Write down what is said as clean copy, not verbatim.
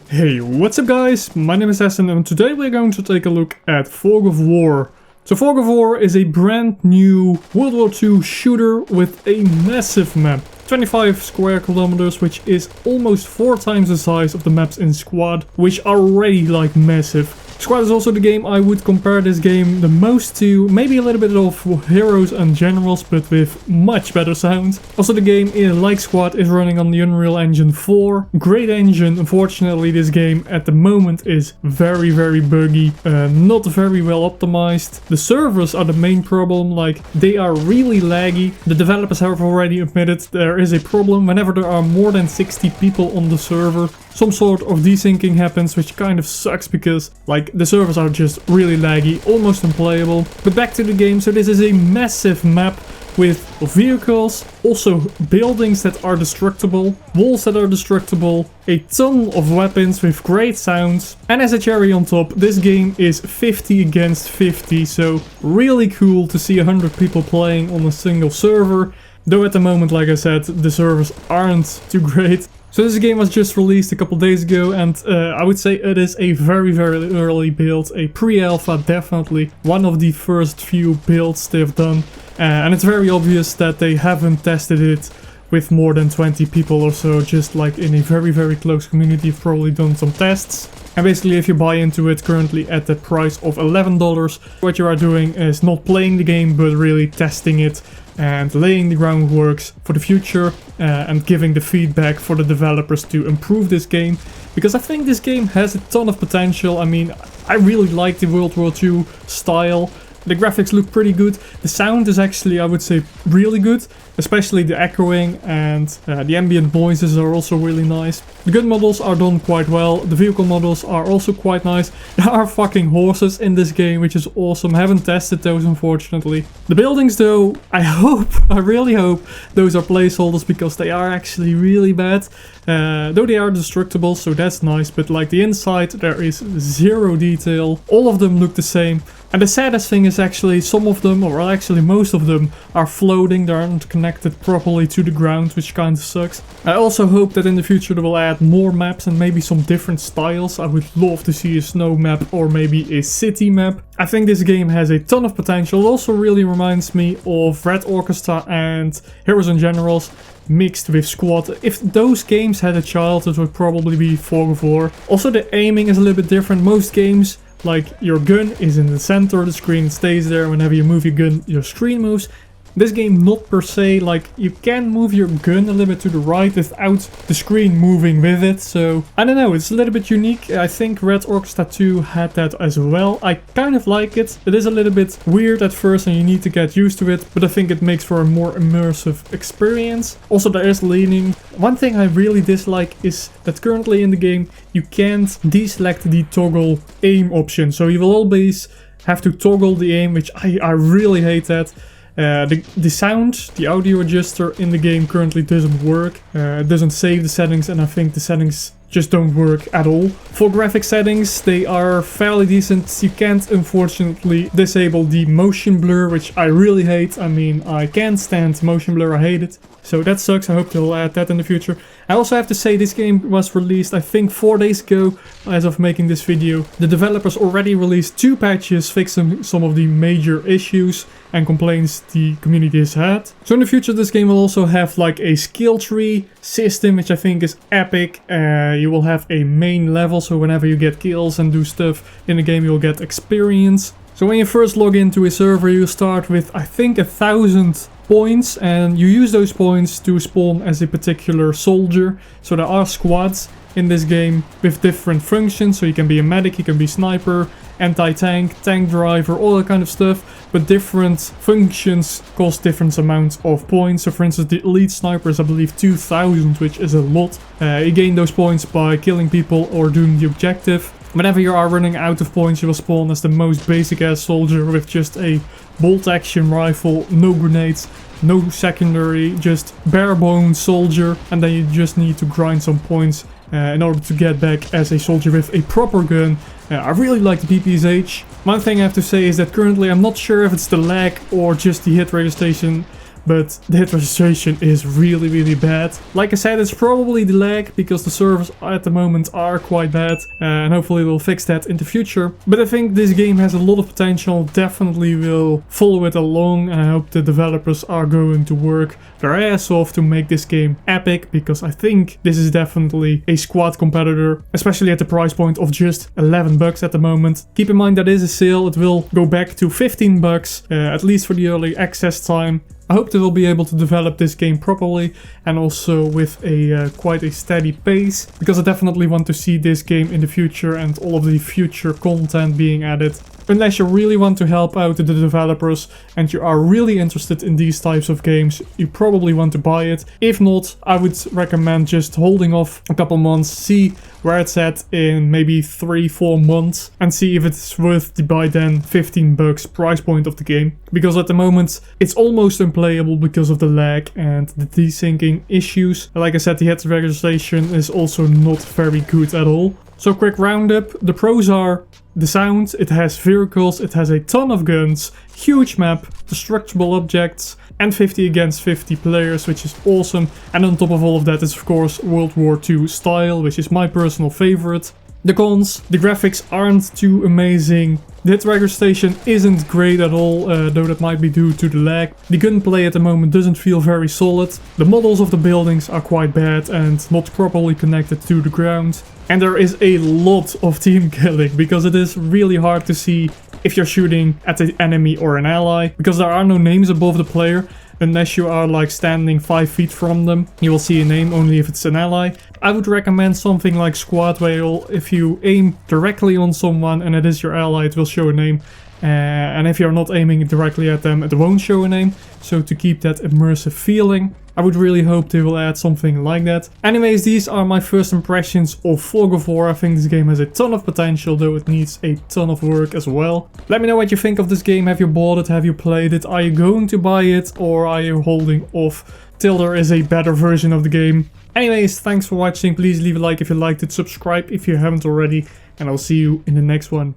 Hey, what's up guys? My name is Essen and today we're going to take a look at Fog of War. So Fog of War is a brand new World War II shooter with a massive map. 25 square kilometers, which is almost 4 times the size of the maps in Squad, which are already like massive. Squad is also the game I would compare this game the most to, maybe a little bit of Heroes and Generals, but with much better sound. Also the game, like Squad, is running on the Unreal Engine 4. Great engine. Unfortunately this game at the moment is very buggy, not very well optimized. The servers are the main problem, like they are really laggy. The developers have already admitted there is a problem whenever there are more than 60 people on the server. Some sort of desyncing happens, which kind of sucks because like the servers are just really laggy, almost unplayable. But back to the game, so this is a massive map with vehicles, also buildings that are destructible, walls that are destructible, a ton of weapons with great sounds, and as a cherry on top, this game is 50 against 50, so really cool to see 100 people playing on a single server, though at the moment, like I said, the servers aren't too great. So this game was just released a couple days ago and I would say it is a very early build, a pre-alpha definitely, one of the first few builds they've done, and it's very obvious that they haven't tested it with more than 20 people or so, just like in a very close community. You've probably done some tests. And basically if you buy into it currently at the price of $11, what you are doing is not playing the game but really testing it and laying the groundworks for the future and giving the feedback for the developers to improve this game. Because I think this game has a ton of potential. I mean, I really like the World War II style. The graphics look pretty good. The sound is actually, I would say, really good. Especially the echoing and the ambient noises are also really nice. The gun models are done quite well. The vehicle models are also quite nice. There are fucking horses in this game, which is awesome. I haven't tested those, unfortunately. The buildings, though, I really hope those are placeholders because they are actually really bad. Though they are destructible, so that's nice. But like the inside, there is zero detail. All of them look the same. And the saddest thing is actually some of them, or actually most of them, are floating. They aren't connected properly to the ground, which kind of sucks. I also hope that in the future they will add more maps and maybe some different styles. I would love to see a snow map or maybe a city map. I think this game has a ton of potential. It also really reminds me of Red Orchestra and Heroes and Generals mixed with Squad. If those games had a child, it would probably be Fog of War. Also the aiming is a little bit different. Most games, like your gun is in the center of the screen, stays there. Whenever you move your gun, your screen moves. This game not per se, like you can move your gun a little bit to the right without the screen moving with it, so I don't know, it's a little bit unique. I think Red Orchestra 2 had that as well. I kind of like it. It is a little bit weird at first and you need to get used to it, but I think it makes for a more immersive experience. Also there is leaning. One thing I really dislike is that currently in the game you can't deselect the toggle aim option, so you will always have to toggle the aim, which I really hate that. The sound, the audio adjuster in the game currently doesn't work. It doesn't save the settings and I think the settings just don't work at all. For graphic settings, they are fairly decent. You can't unfortunately disable the motion blur, which I really hate. I mean, I can't stand motion blur, I hate it. So that sucks. I hope they'll add that in the future. I also have to say this game was released I think 4 days ago as of making this video. The developers already released 2 patches fixing some of the major issues and complaints the community has had. So in the future this game will also have like a skill tree system, which I think is epic. You will have a main level, so whenever you get kills and do stuff in the game you'll get experience. So when you first log into a server you start with I think 1,000 points and you use those points to spawn as a particular soldier. So there are squads in this game with different functions, so you can be a medic, you can be sniper, anti-tank, tank driver, all that kind of stuff, but different functions cost different amounts of points. So for instance the elite sniper is I believe 2,000, which is a lot. You gain those points by killing people or doing the objective. Whenever you are running out of points you will spawn as the most basic ass soldier with just a bolt action rifle, no grenades, no secondary, just bare bones soldier, and then you just need to grind some points in order to get back as a soldier with a proper gun. I really like the PPSH. One thing I have to say is that currently I'm not sure if it's the lag or just the hit registration, but the hit registration is really bad. Like I said, it's probably the lag because the servers at the moment are quite bad, and hopefully we'll fix that in the future. But I think this game has a lot of potential, definitely will follow it along, and I hope the developers are going to work their ass off to make this game epic, because I think this is definitely a squad competitor, especially at the price point of just 11 bucks at the moment. Keep in mind that is a sale, it will go back to 15 bucks, at least for the early access time. I hope they will be able to develop this game properly and also with a quite a steady pace, because I definitely want to see this game in the future and all of the future content being added. Unless you really want to help out the developers and you are really interested in these types of games, you probably want to buy it. If not, I would recommend just holding off a couple months, see where it's at in maybe 3-4 months and see if it's worth the buy then 15 bucks price point of the game. Because at the moment it's almost unplayable because of the lag and the desyncing issues. Like I said, the hit registration is also not very good at all. So quick roundup, the pros are the sound, it has vehicles, it has a ton of guns, huge map, destructible objects, and 50 against 50 players, which is awesome. And on top of all of that is of course World War II style, which is my personal favorite. The cons, the graphics aren't too amazing. The hit registration isn't great at all, though that might be due to the lag. The gunplay at the moment doesn't feel very solid. The models of the buildings are quite bad and not properly connected to the ground. And there is a lot of team killing, because it is really hard to see if you're shooting at an enemy or an ally, because there are no names above the player. Unless you are like standing 5 feet from them, you will see a name only if it's an ally. I would recommend something like Squad Whale. If you aim directly on someone and it is your ally, it will show a name. And if you're not aiming directly at them, it won't show a name. So to keep that immersive feeling, I would really hope they will add something like that. Anyways, these are my first impressions of Fog of War. I think this game has a ton of potential, though it needs a ton of work as well. Let me know what you think of this game. Have you bought it? Have you played it? Are you going to buy it? Or are you holding off till there is a better version of the game? Anyways, thanks for watching. Please leave a like if you liked it. Subscribe if you haven't already. And I'll see you in the next one.